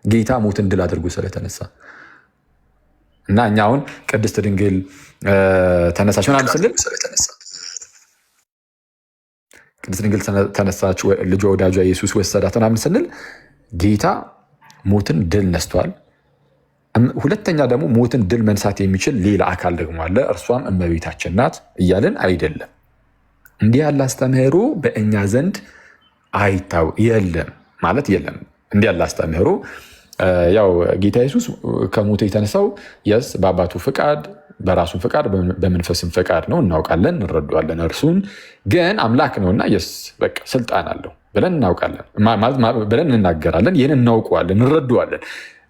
ጌታ ሞትን ድል አድርጎ ስለተነሳ እና እኛ አሁን ቅድስት ድንግል ተነሳች ምናምን ስንል ቅድስት ድንግል ተነሳች፣ ልጇ ወዳጇ ኢየሱስ ወሰዳት ምናምን ስንል ጌታ ሞትን ድል ነስቷል። ሁለተኛ ደግሞ ሞትን ድል መንሳት የሚችል ሌላ አካል ደግሞ አለ፣ እርሷም እመቤታችን ናት እያልን አይደለም። እንዲህ ያለ አስተምህሮ በእኛ ዘንድ የለም ማለት የለም። እንዲህ ያለ አስተምህሮ ያው ጌታ ኢየሱስ ከሞት የተነሳው የስ በአባቱ ፍቃድ፣ በራሱን ፍቃድ፣ በመንፈስም ፍቃድ ነው፣ እናውቃለን፣ እንረዳዋለን። እርሱን ግን አምላክ ነውና የስ በቃ ስልጣን አለው ብለን እናውቃለን ብለን እንናገራለን። ይህን እናውቀዋለን፣ እንረዳዋለን።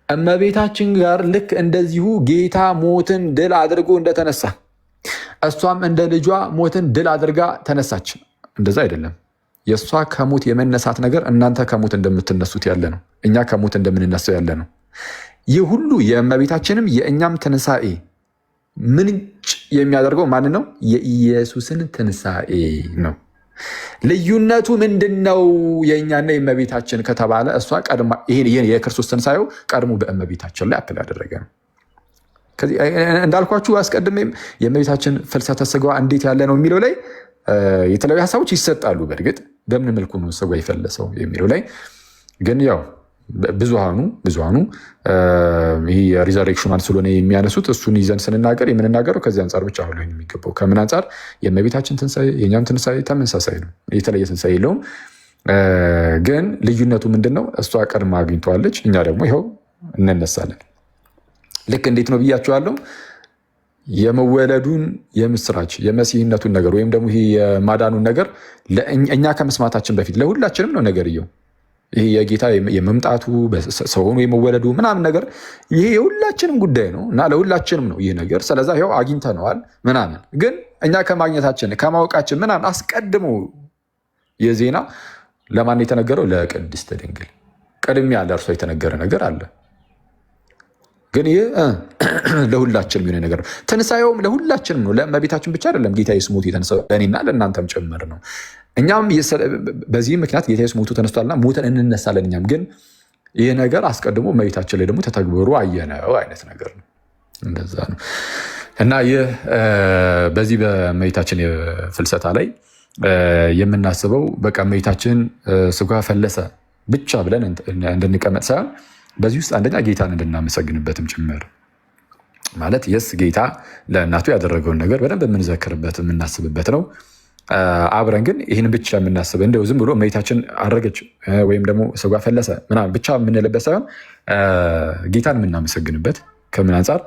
እመቤታችን ጋር ልክ እንደዚሁ ጌታ ሞትን ድል አድርጎ እንደተነሳ እሷም እንደ ልጇ ሞትን ድል አድርጋ ተነሳች። እንደዛ አይደለም። የእሷ ከሞት የመነሳት ነገር እናንተ ከሞት እንደምትነሱት ያለ ነው። እኛ ከሞት እንደምንነሳው ያለ ነው። ይህ ሁሉ የእመቤታችንም የእኛም ትንሣኤ ምንጭ የሚያደርገው ማን ነው? የኢየሱስን ትንሣኤ ነው። ልዩነቱ ምንድን ነው? የእኛና የእመቤታችን ከተባለ እሷ ቀድማ ይሄን የክርስቶስ ትንሣኤው ቀድሞ በእመቤታችን ላይ አፕል ያደረገ ነው። እንዳልኳችሁ አስቀድሜም የእመቤታችን ፍልሰተ ስጋዋ እንዴት ያለ ነው የሚለው ላይ የተለያዩ ሀሳቦች ይሰጣሉ። በእርግጥ በምን መልኩ ነው ስጋ የፈለሰው የሚለው ላይ ግን ያው ብዙሃኑ ይህ ሪዘሬክሽኗን ስለሆነ የሚያነሱት እሱን ይዘን ስንናገር የምንናገረው ከዚህ አንጻር ብቻ ነው ሊሆን የሚገባው። ከምን አንጻር? የእመቤታችን ትንሣኤ የእኛም ትንሣኤ ተመሳሳይ ነው፣ የተለየ ትንሣኤ የለውም። ግን ልዩነቱ ምንድን ነው? እሷ ቀድማ አግኝተዋለች፣ እኛ ደግሞ ይኸው እንነሳለን። ልክ እንዴት ነው ብያቸዋለሁ። የመወለዱን የምስራች የመሲህነቱን ነገር ወይም ደግሞ ይሄ የማዳኑን ነገር እኛ ከመስማታችን በፊት ለሁላችንም ነው ነገርየው። ይሄ የጌታ የመምጣቱ ሰው ሆኖ የመወለዱ ምናምን ነገር ይሄ የሁላችንም ጉዳይ ነው እና ለሁላችንም ነው ይህ ነገር። ስለዛ ይኸው አግኝተነዋል ምናምን። ግን እኛ ከማግኘታችን ከማወቃችን ምናምን አስቀድሞ የዜና ለማን የተነገረው? ለቅድስት ድንግል ቅድሚያ ለእርሷ የተነገረ ነገር አለ። ግን ይህ ለሁላችንም የሆነ ነገር ነው። ትንሣኤውም ለሁላችንም ነው። ለእመቤታችን ብቻ አይደለም። ጌታ ኢየሱስ ሞቱ የተነሳው ለእኔና ለእናንተም ጭምር ነው። እኛም በዚህ ምክንያት ጌታ ኢየሱስ ሞቱ ተነስቷልና ሞተን እንነሳለን። እኛም ግን ይህ ነገር አስቀድሞ እመቤታችን ላይ ደግሞ ተተግብሮ አየነው አይነት ነገር ነው። እንደዛ ነው እና ይህ በዚህ በእመቤታችን ፍልሰታ ላይ የምናስበው በቃ እመቤታችን ስጋ ፈለሰ ብቻ ብለን እንድንቀመጥ ሳይሆን በዚህ ውስጥ አንደኛ ጌታን እንድናመሰግንበትም ጭምር ማለት የስ ጌታ ለእናቱ ያደረገውን ነገር በደንብ የምንዘክርበት የምናስብበት ነው። አብረን ግን ይህን ብቻ የምናስብ እንደው ዝም ብሎ እመቤታችን አረገች ወይም ደግሞ ስጋ ፈለሰ ምናምን ብቻ የምንልበት ሳይሆን ጌታን የምናመሰግንበት ከምን አንጻር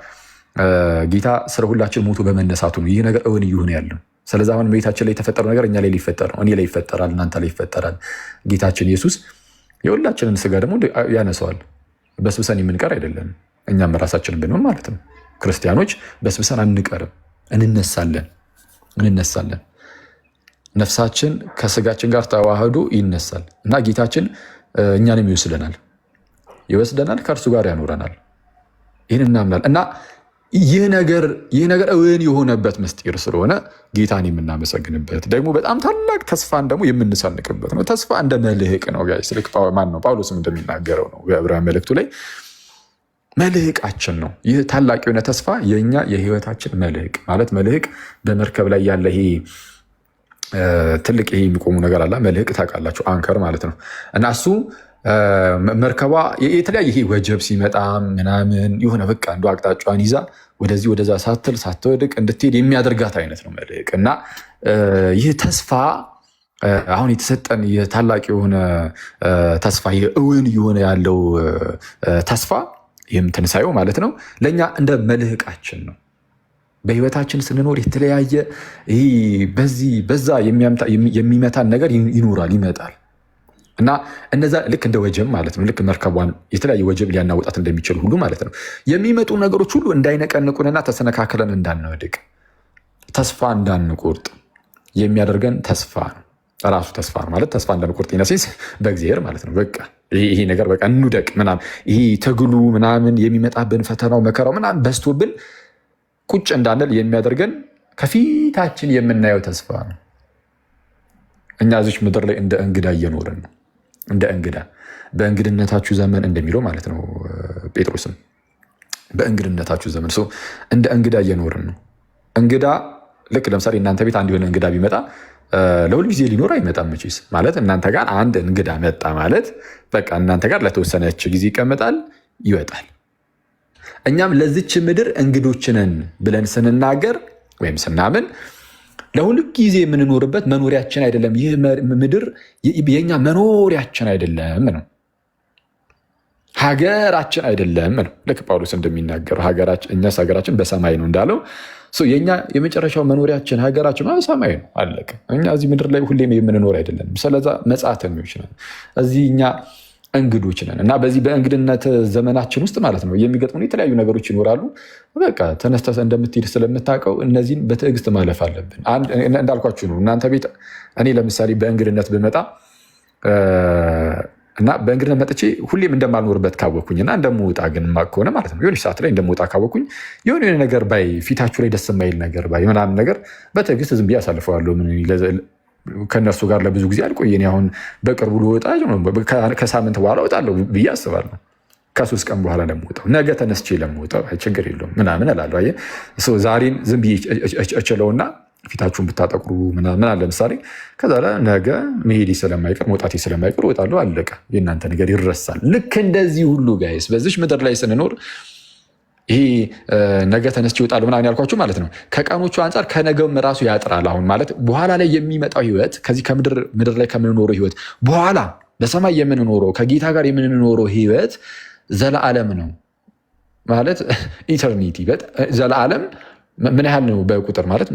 ጌታ ስለ ሁላችን ሞቶ በመነሳቱ ነው ይህ ነገር እውን እየሆነ ያለው። ስለዚህ አሁን እመቤታችን ላይ የተፈጠረው ነገር እኛ ላይ ሊፈጠር ነው፣ እኔ ላይ ይፈጠራል፣ እናንተ ላይ ይፈጠራል። ጌታችን ኢየሱስ የሁላችንን ስጋ ደግሞ ያነሰዋል። በስብሰን የምንቀር አይደለም። እኛም ራሳችንን ብንሆን ማለት ነው ክርስቲያኖች በስብሰን አንቀርም፣ እንነሳለን። ነፍሳችን ከስጋችን ጋር ተዋህዶ ይነሳል እና ጌታችን እኛንም ይወስደናል፣ ከእርሱ ጋር ያኖረናል። ይህን እናምናል እና ይህ ነገር እውን የሆነበት ምስጢር ስለሆነ ጌታን የምናመሰግንበት ደግሞ በጣም ታላቅ ተስፋን ደግሞ የምንሰንቅበት ነው። ተስፋ እንደ መልህቅ ነው። ማን ነው? ጳውሎስም እንደሚናገረው ነው በዕብራውያን መልእክቱ ላይ መልህቃችን ነው። ይህ ታላቅ የሆነ ተስፋ የእኛ የህይወታችን መልህቅ ማለት መልህቅ በመርከብ ላይ ያለ ይሄ ትልቅ ይሄ የሚቆሙ ነገር አለ። መልህቅ ታውቃላችሁ፣ አንከር ማለት ነው እና እሱ መርከቧ የተለያየ ይሄ ወጀብ ሲመጣ ምናምን የሆነ በቃ እንደ አቅጣጫዋን ይዛ ወደዚህ ወደዛ ሳትል ሳትወድቅ እንድትሄድ የሚያደርጋት አይነት ነው መልህቅ። እና ይህ ተስፋ አሁን የተሰጠን የታላቅ የሆነ ተስፋ እውን የሆነ ያለው ተስፋ ይህም ትንሣኤው ማለት ነው ለእኛ እንደ መልህቃችን ነው። በህይወታችን ስንኖር የተለያየ በዛ የሚመታን ነገር ይመጣል እና እነዛ ልክ እንደ ወጀብ ማለት ነው። ልክ መርከቧን የተለያየ ወጀብ ሊያናውጣት እንደሚችል ሁሉ ማለት ነው የሚመጡ ነገሮች ሁሉ እንዳይነቀንቁንና ተሰነካክለን እንዳንወድቅ ተስፋ እንዳንቆርጥ የሚያደርገን ተስፋ ነው። ራሱ ተስፋ ነው ማለት ተስፋ እንዳንቆርጥ ይነሲስ በእግዚአብሔር ማለት ነው። በቃ ይሄ ነገር በቃ እንውደቅ ምናምን ይሄ ትግሉ ምናምን የሚመጣብን ፈተናው መከራው ምናምን በዝቶብን ቁጭ እንዳንል የሚያደርገን ከፊታችን የምናየው ተስፋ ነው። እኛ እዚች ምድር ላይ እንደ እንግዳ እየኖርን ነው። እንደ እንግዳ በእንግድነታችሁ ዘመን እንደሚለው ማለት ነው ጴጥሮስም በእንግድነታችሁ ዘመን እንደ እንግዳ እየኖርን ነው። እንግዳ ልክ ለምሳሌ እናንተ ቤት አንድ የሆነ እንግዳ ቢመጣ ለሁል ጊዜ ሊኖር አይመጣም መቼስ። ማለት እናንተ ጋር አንድ እንግዳ መጣ ማለት በቃ እናንተ ጋር ለተወሰነች ጊዜ ይቀመጣል፣ ይወጣል። እኛም ለዚች ምድር እንግዶች ነን ብለን ስንናገር ወይም ስናምን ለሁል ጊዜ የምንኖርበት መኖሪያችን አይደለም። ይህ ምድር የኛ መኖሪያችን አይደለም ነው፣ ሀገራችን አይደለም ነው። ልክ ጳውሎስ እንደሚናገረው እኛስ ሀገራችን በሰማይ ነው እንዳለው የኛ የመጨረሻው መኖሪያችን ሀገራችን ሰማይ ነው፣ አለቀ። እኛ እዚህ ምድር ላይ ሁሌም የምንኖር አይደለም። ስለዛ መጻተኞች ነን፣ እዚህ እኛ እንግዶች ነን እና በዚህ በእንግድነት ዘመናችን ውስጥ ማለት ነው የሚገጥሙ የተለያዩ ነገሮች ይኖራሉ። በቃ ተነስተህ እንደምትሄድ ስለምታውቀው እነዚህን በትዕግስት ማለፍ አለብን። እንዳልኳችሁ ነው። እናንተ ቤት እኔ ለምሳሌ በእንግድነት ብመጣ እና በእንግድነት መጥቼ ሁሌም እንደማልኖርበት ካወቅኩኝና እንደምወጣ ግን ከሆነ ማለት ነው የሆነች ሰዓት ላይ እንደምወጣ ካወቅኩኝ የሆነ ነገር ባይ ፊታችሁ ላይ ደስ የማይል ነገር ባይ ምናምን ነገር በትዕግስት ዝም ብዬ አሳልፈዋለሁ። ከእነርሱ ጋር ለብዙ ጊዜ አልቆየን። አሁን በቅርቡ ልወጣ ከሳምንት በኋላ እወጣለሁ ብዬ አስባለሁ። ከ3 ቀን በኋላ ለምወጣው ነገ ተነስቼ ለምወጣው ችግር የለውም ምናምን እላለሁ። አየህ ዛሬን ዝም ብዬ እችለውና ፊታችሁን ብታጠቁሩ ምናምን አለ ለምሳሌ ከዛ ነገ መሄዴ ስለማይቀር መውጣቴ ስለማይቀር እወጣለሁ፣ አለቀ። የእናንተ ነገር ይረሳል። ልክ እንደዚህ ሁሉ ጋይስ በዚች ምድር ላይ ስንኖር ይሄ ነገ ተነስቼ እወጣለሁ ምናምን ያልኳችሁ ማለት ነው ከቀኖቹ አንጻር ከነገውም ራሱ ያጥራል። አሁን ማለት በኋላ ላይ የሚመጣው ህይወት ከዚህ ከምድር ላይ ከምንኖረው ህይወት በኋላ በሰማይ የምንኖረው ከጌታ ጋር የምንኖረው ህይወት ዘለዓለም ነው ማለት ኢተርኒቲ። ዘለዓለም ምን ያህል ነው በቁጥር ማለት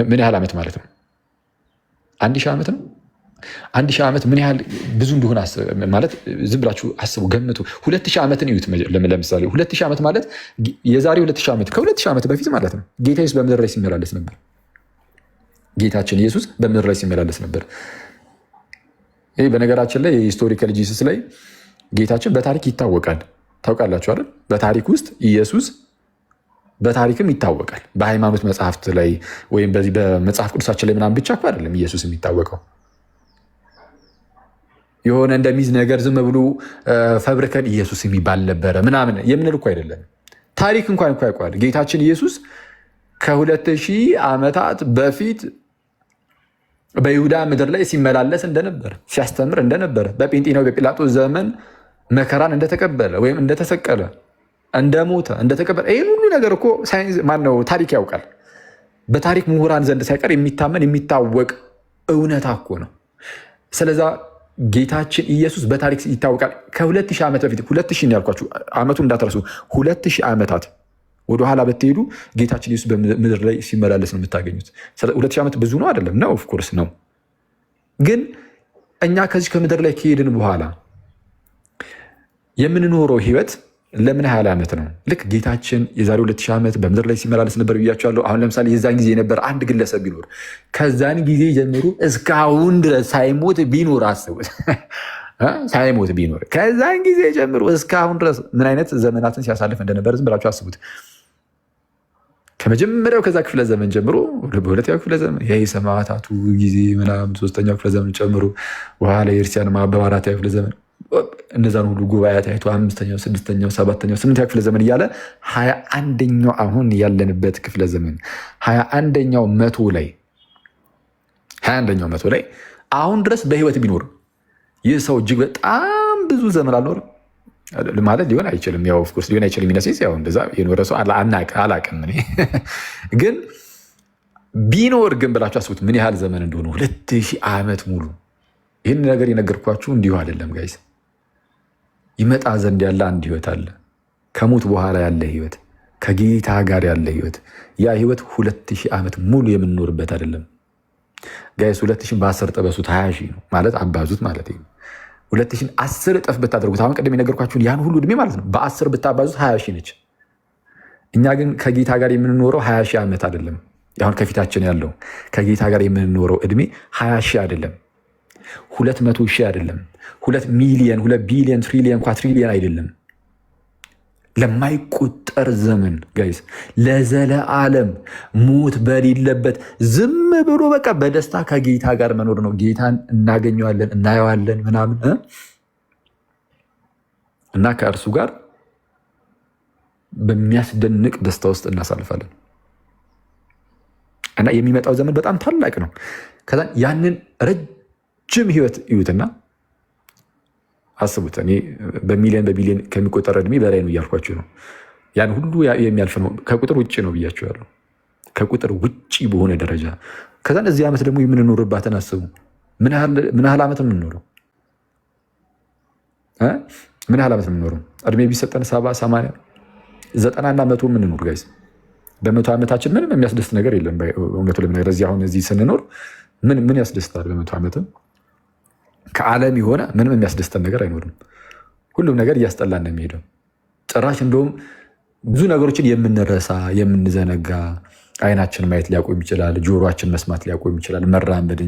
ምን ያህል ዓመት ማለት ነው? 1000 ዓመት ነው። 1000 ዓመት ምን ያህል ብዙ እንደሆነ ማለት ዝም ብላችሁ አስቡ፣ ገምቱ። 2000 ዓመትን እዩት። ለምሳሌ 2000 ዓመት ማለት የዛሬ 2000 ዓመት ከ2000 ዓመት በፊት ማለት ነው ጌታ ኢየሱስ በምድር ላይ ሲመላለስ ነበር። ጌታችን ኢየሱስ በምድር ላይ ሲመላለስ ነበር። ይህ በነገራችን ላይ የሂስቶሪካል ጂሰስ ላይ ጌታችን በታሪክ ይታወቃል። ታውቃላችሁ አይደል? በታሪክ ውስጥ ኢየሱስ በታሪክም ይታወቃል። በሃይማኖት መጽሐፍት ላይ ወይም በዚህ በመጽሐፍ ቅዱሳችን ላይ ምናምን ብቻ እኮ አይደለም ኢየሱስ የሚታወቀው። የሆነ እንደሚዝ ነገር ዝም ብሎ ፈብርከን ኢየሱስ የሚባል ነበረ ምናምን የምንል እኮ አይደለም። ታሪክ እንኳን እኮ ያውቀዋል። ጌታችን ኢየሱስ ከ2000 ዓመታት በፊት በይሁዳ ምድር ላይ ሲመላለስ እንደነበረ፣ ሲያስተምር እንደነበረ፣ በጴንጤናዊ በጲላጦስ ዘመን መከራን እንደተቀበለ ወይም እንደተሰቀለ፣ እንደሞተ፣ እንደተቀበለ ይህን ሁሉ ነገር እኮ ሳይንስ ማነው ታሪክ ያውቃል። በታሪክ ምሁራን ዘንድ ሳይቀር የሚታመን የሚታወቅ እውነታ እኮ ነው። ስለዛ ጌታችን ኢየሱስ በታሪክ ይታወቃል። ከ2000 ዓመት በፊት 2000 ያልኳችሁ ዓመቱ እንዳትረሱ። 2000 ዓመታት ወደኋላ ብትሄዱ ጌታችን ኢየሱስ በምድር ላይ ሲመላለስ ነው የምታገኙት። 2000 ዓመት ብዙ ነው አይደለም? ነው ኦፍኮርስ ነው። ግን እኛ ከዚህ ከምድር ላይ ከሄድን በኋላ የምንኖረው ህይወት ለምን ያህል ዓመት ነው? ልክ ጌታችን የዛሬ 2000 ዓመት በምድር ላይ ሲመላለስ ነበር ብያቸዋለሁ። አሁን ለምሳሌ የዛን ጊዜ የነበረ አንድ ግለሰብ ቢኖር ከዛን ጊዜ ጀምሮ እስካሁን ድረስ ሳይሞት ቢኖር አስቡት። ሳይሞት ቢኖር ከዛን ጊዜ ጀምሮ እስካሁን ድረስ ምን አይነት ዘመናትን ሲያሳልፍ እንደነበረ ዝም ብላችሁ አስቡት። ከመጀመሪያው ከዛ ክፍለ ዘመን ጀምሮ በሁለተኛው ክፍለ ዘመን ይሄ ሰማዕታቱ ጊዜ ምናምን 3ኛው ክፍለ ዘመን ጨምሮ በኋላ የእርሲያን ማዕበብ 4ኛው ክፍለ ዘመን እነዛን ሁሉ ጉባኤያት አይቶ 5ኛው 6ኛው 7ኛው 8ኛው ክፍለ ዘመን እያለ 21ኛው አሁን ያለንበት ክፍለ ዘመን 21ኛው መቶ ላይ አሁን ድረስ በህይወት ቢኖር ይህ ሰው እጅግ በጣም ብዙ ዘመን አልኖርም ማለት ሊሆን አይችልም። ያው ኦፍኮርስ ሊሆን አይችልም ይነሴስ ያው እንደዛ የኖረ ሰው አላቅም እኔ ግን ቢኖር ግን ብላችሁ አስቡት ምን ያህል ዘመን እንደሆነ 2000 ዓመት ሙሉ። ይህን ነገር የነገርኳችሁ እንዲሁ አይደለም ጋይስ። ይመጣ ዘንድ ያለ አንድ ህይወት አለ። ከሞት በኋላ ያለ ህይወት፣ ከጌታ ጋር ያለ ህይወት። ያ ህይወት 2000 ዓመት ሙሉ የምንኖርበት አይደለም ጋይስ። 2000 በ10 ጠበሱት 20 ሺህ ነው ማለት አባዙት ማለት ነው። 2000 10 እጥፍ ብታደርጉት አሁን ቅድም የነገርኳችሁን ያን ሁሉ እድሜ ማለት ነው በ10 ብታባዙት 20 ሺህ ነች። እኛ ግን ከጌታ ጋር የምንኖረው 20 ሺህ ዓመት አይደለም። አሁን ከፊታችን ያለው ከጌታ ጋር የምንኖረው እድሜ 20 ሺህ አይደለም፣ 200 ሺህ አይደለም፣ 2 ሚሊየን፣ 2 ቢሊየን፣ ትሪሊየን፣ ኳትሪሊየን አይደለም። ለማይቆጠር ዘመን ጋይስ፣ ለዘለዓለም ሞት በሌለበት ዝም ብሎ በቃ በደስታ ከጌታ ጋር መኖር ነው። ጌታን እናገኘዋለን፣ እናየዋለን ምናምን እና ከእርሱ ጋር በሚያስደንቅ ደስታ ውስጥ እናሳልፋለን እና የሚመጣው ዘመን በጣም ታላቅ ነው። ከዛ ያንን ረጅም ህይወት እዩትና አስቡት። እኔ በሚሊዮን ከሚቆጠር እድሜ በላይ ነው እያልኳችሁ ነው። ያን ሁሉ የሚያልፍ ነው፣ ከቁጥር ውጭ ነው ብያችኋለሁ። ከቁጥር ውጭ በሆነ ደረጃ ከዛን እዚህ ዓመት ደግሞ የምንኖርባትን አስቡ። ምን ያህል ዓመት የምንኖረው ምን ያህል ዓመት የምንኖረው? እድሜ ቢሰጠን 70 80 90 እና 100 የምንኖር ጋይስ፣ በ100 ዓመታችን ምንም የሚያስደስት ነገር የለም። እውነቱ ለምናገር እዚህ ስንኖር ምን ያስደስታል? በ100 ዓመትም ከዓለም የሆነ ምንም የሚያስደስተን ነገር አይኖርም። ሁሉም ነገር እያስጠላን ነው የሚሄደው። ጭራሽ እንደውም ብዙ ነገሮችን የምንረሳ የምንዘነጋ፣ አይናችን ማየት ሊያቆም ይችላል፣ ጆሮችን መስማት ሊያቆም ይችላል፣ መራመድ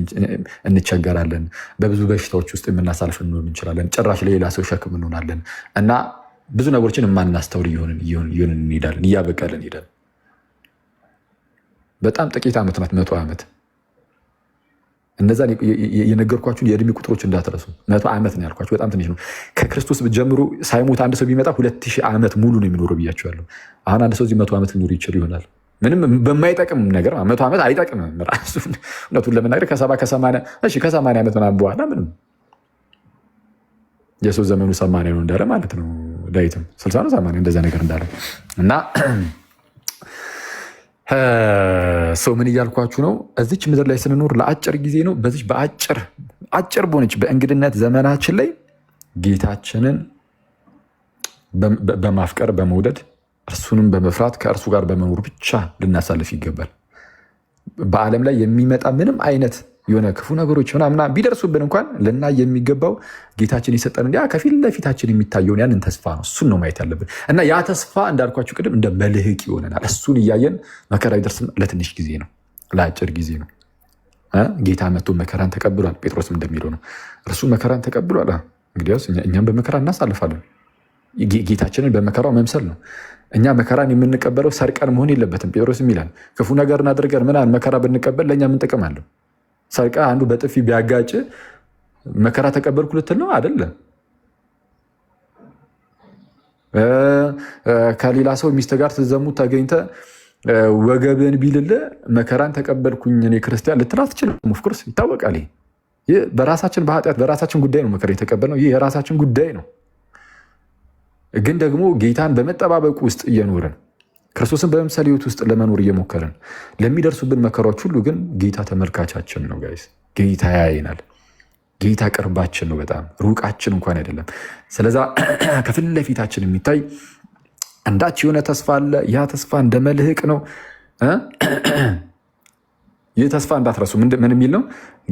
እንቸገራለን፣ በብዙ በሽታዎች ውስጥ የምናሳልፍ እንሆን እንችላለን፣ ጭራሽ ለሌላ ሰው ሸክም እንሆናለን እና ብዙ ነገሮችን የማናስተውል እየሆንን እንሄዳለን፣ እያበቀልን እንሄዳለን። በጣም ጥቂት ዓመት ናት 100 ዓመት። እነዛን የነገርኳችሁን የእድሜ ቁጥሮች እንዳትረሱ። 100 ዓመት ነው ያልኳችሁ፣ በጣም ትንሽ ነው። ከክርስቶስ ጀምሮ ሳይሞት አንድ ሰው ቢመጣ 2000 ዓመት ሙሉ ነው የሚኖረው ብያችኋለሁ። አሁን አንድ ሰው እዚህ 100 ዓመት ሊኖር ይችል ይሆናል። ምንም በማይጠቅም ነገር 100 ዓመት አይጠቅምም ራሱ። እውነቱን ለመናገር ከ70 ዓመት ምናምን በኋላ ምንም የሰው ዘመኑ 80 ነው እንዳለ ማለት ነው። ዳዊትም 60 ነው 80 እንደዛ ነገር እንዳለ እና ሰው ምን እያልኳችሁ ነው? እዚች ምድር ላይ ስንኖር ለአጭር ጊዜ ነው። በዚች አጭር በሆነች በእንግድነት ዘመናችን ላይ ጌታችንን በማፍቀር በመውደድ እርሱንም በመፍራት ከእርሱ ጋር በመኖር ብቻ ልናሳልፍ ይገባል። በዓለም ላይ የሚመጣ ምንም አይነት የሆነ ክፉ ነገሮች ምናምን ቢደርሱብን እንኳን ልናይ የሚገባው ጌታችን የሰጠን ያ ከፊት ለፊታችን የሚታየውን ያንን ተስፋ ነው። እሱን ነው ማየት ያለብን እና ያ ተስፋ እንዳልኳችሁ ቅድም እንደ መልህቅ ይሆነናል። እሱን እያየን መከራ ቢደርስም ለትንሽ ጊዜ ነው፣ ለአጭር ጊዜ ነው። ጌታ መጥቶ መከራን ተቀብሏል። ጴጥሮስም እንደሚለው ነው እርሱ መከራን ተቀብሏል። እንግዲያውስ እኛም በመከራ እናሳልፋለን። ጌታችንን በመከራው መምሰል ነው። እኛ መከራን የምንቀበለው ሰርቀን መሆን የለበትም። ጴጥሮስም ይላል ክፉ ነገር እናድርገን ምናምን መከራ ብንቀበል ለእኛ ምን ጥቅም አለው? ሰርቃ አንዱ በጥፊ ቢያጋጭ መከራ ተቀበልኩ ልትል ነው? አይደለም። ከሌላ ሰው ሚስት ጋር ስትዘሙት ተገኝተ ወገብን ቢልል መከራን ተቀበልኩኝ እኔ ክርስቲያን ልትል አትችልም። ኦፍኮርስ ይታወቃል። ይህ በራሳችን በኃጢአት በራሳችን ጉዳይ ነው መከራ የተቀበልነው። ይህ የራሳችን ጉዳይ ነው። ግን ደግሞ ጌታን በመጠባበቅ ውስጥ እየኖርን ክርስቶስን በመምሰል ሕይወት ውስጥ ለመኖር እየሞከርን ለሚደርሱብን መከራዎች ሁሉ ግን ጌታ ተመልካቻችን ነው ጋይስ። ጌታ ያየናል። ጌታ ቅርባችን ነው፣ በጣም ሩቃችን እንኳን አይደለም። ስለዛ ከፊት ለፊታችን የሚታይ አንዳች የሆነ ተስፋ አለ። ያ ተስፋ እንደ መልህቅ ነው። ይህ ተስፋ እንዳትረሱ። ምን የሚል ነው?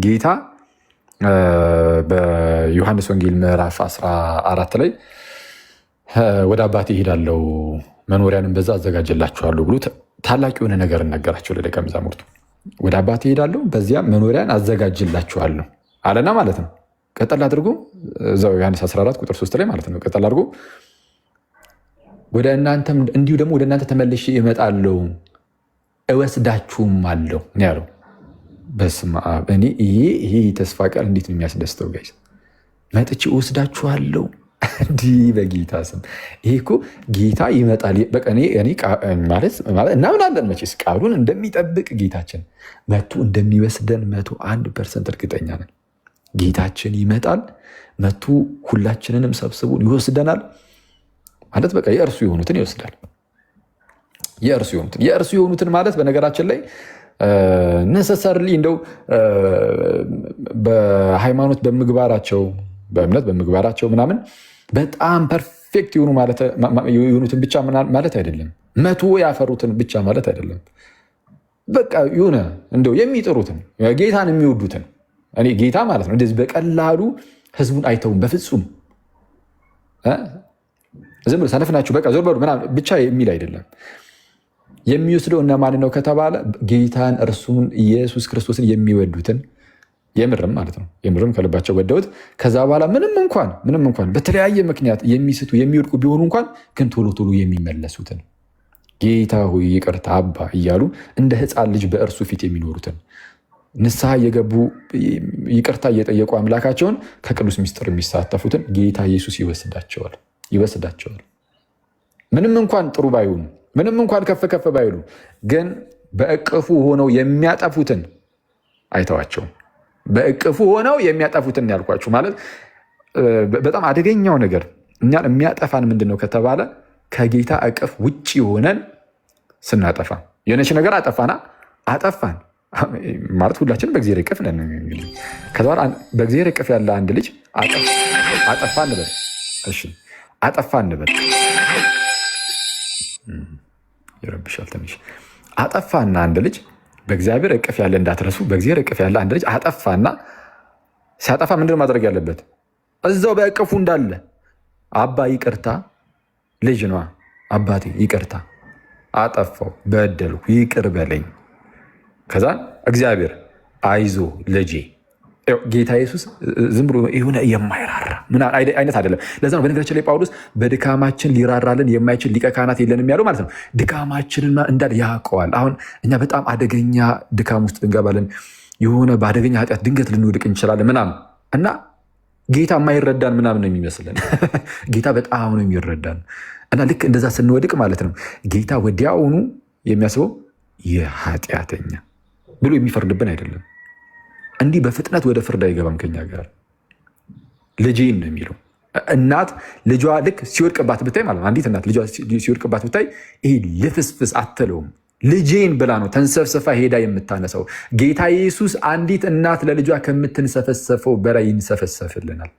ጌታ በዮሐንስ ወንጌል ምዕራፍ 14 ላይ ወደ አባቴ እሄዳለሁ መኖሪያንም በዛ አዘጋጅላችኋለሁ ብሎ ታላቅ የሆነ ነገር ነገራቸው ለደቀ መዛሙርቱ። ወደ አባቴ እሄዳለሁ በዚያም መኖሪያን አዘጋጅላችኋለሁ አለና ማለት ነው። ቀጠል አድርጎ እዛው ዮሐንስ 14 ቁጥር 3 ላይ ማለት ነው። ቀጠል አድርጎ ወደ እናንተም እንዲሁ ደግሞ ወደ እናንተ ተመልሼ እመጣለሁ እወስዳችሁም አለው ነው ያለው። በስመ አብ! እኔ ይሄ ተስፋ ቃል እንዴት ነው የሚያስደስተው ጋይስ! መጥቼ እወስዳችኋለሁ እንዲህ በጌታ ስም። ይሄ እኮ ጌታ ይመጣል ማለት እናምናለን መቼስ ቃሉን እንደሚጠብቅ ጌታችን መቶ እንደሚወስደን 101% እርግጠኛ ነን። ጌታችን ይመጣል መቶ ሁላችንንም ሰብስቡን ይወስደናል ማለት በቃ የእርሱ የሆኑትን ይወስዳል። የእርሱ የሆኑትን ማለት በነገራችን ላይ ነሰሰርሊ እንደው በሃይማኖት በምግባራቸው በእምነት በምግባራቸው ምናምን በጣም ፐርፌክት የሆኑትን ብቻ ማለት አይደለም። መቶ ያፈሩትን ብቻ ማለት አይደለም። በቃ የሆነ እንደው የሚጥሩትን ጌታን የሚወዱትን እኔ ጌታ ማለት ነው እንደዚህ በቀላሉ ህዝቡን አይተውም በፍጹም። ዝም ብሎ ሰነፍ ናችሁ በቃ ዞር በሉ ምናምን ብቻ የሚል አይደለም። የሚወስደው እነማን ነው ከተባለ ጌታን እርሱን ኢየሱስ ክርስቶስን የሚወዱትን የምርም ማለት ነው የምርም ከልባቸው ወደውት ከዛ በኋላ ምንም እንኳን በተለያየ ምክንያት የሚስቱ የሚወድቁ ቢሆኑ እንኳን ግን ቶሎ ቶሎ የሚመለሱትን ጌታ ሆይ ይቅርታ አባ እያሉ እንደ ሕፃን ልጅ በእርሱ ፊት የሚኖሩትን ንስሐ እየገቡ ይቅርታ እየጠየቁ አምላካቸውን ከቅዱስ ምስጢር የሚሳተፉትን ጌታ ኢየሱስ ይወስዳቸዋል። ምንም እንኳን ጥሩ ባይሆኑ፣ ምንም እንኳን ከፍ ከፍ ባይሉ፣ ግን በእቅፉ ሆነው የሚያጠፉትን አይተዋቸውም። በእቅፉ ሆነው የሚያጠፉትን ያልኳችሁ ማለት በጣም አደገኛው ነገር እኛን የሚያጠፋን ምንድን ነው ከተባለ ከጌታ እቅፍ ውጭ ሆነን ስናጠፋ። የሆነች ነገር አጠፋን ማለት ሁላችንም በእግዚአብሔር እቅፍ ነን። ከዛ በእግዚአብሔር እቅፍ ያለ አንድ ልጅ አጠፋ እንበል። እሺ አጠፋ እንበል፣ ይረብሻል ትንሽ። አጠፋና አንድ ልጅ በእግዚአብሔር እቅፍ ያለ እንዳትረሱ፣ በእግዚአብሔር እቅፍ ያለ አንድ ልጅ አጠፋና ሲያጠፋ ምንድን ማድረግ ያለበት? እዛው በእቅፉ እንዳለ አባ ይቅርታ፣ ልጅ ነዋ፣ አባቴ ይቅርታ፣ አጠፋው፣ በደልኩ፣ ይቅር በለኝ። ከዛ እግዚአብሔር አይዞ ልጄ። ጌታ ኢየሱስ ዝም ብሎ የሆነ የማይራራ አይነት አይደለም። ለዛ ነው በነገራችን ላይ ጳውሎስ በድካማችን ሊራራልን የማይችል ሊቀ ካህናት የለንም ያለው ማለት ነው። ድካማችንን እንዳል ያውቀዋል። አሁን እኛ በጣም አደገኛ ድካም ውስጥ እንገባለን። የሆነ በአደገኛ ኃጢአት ድንገት ልንወድቅ እንችላለን ምናምን እና ጌታ የማይረዳን ምናምን ነው የሚመስለን። ጌታ በጣም ነው የሚረዳን እና ልክ እንደዛ ስንወድቅ ማለት ነው ጌታ ወዲያውኑ የሚያስበው የኃጢአተኛ ብሎ የሚፈርድብን አይደለም። እንዲህ በፍጥነት ወደ ፍርድ አይገባም ከኛ ጋር። ልጄን ነው የሚለው። እናት ልጇ ልክ ሲወድቅባት ብታይ ማለት አንዲት እናት ልጇ ሲወድቅባት ብታይ ይሄ ልፍስፍስ አትለውም። ልጄን ብላ ነው ተንሰፍስፋ ሄዳ የምታነሳው። ጌታ ኢየሱስ አንዲት እናት ለልጇ ከምትንሰፈሰፈው በላይ ይንሰፈሰፍልናል።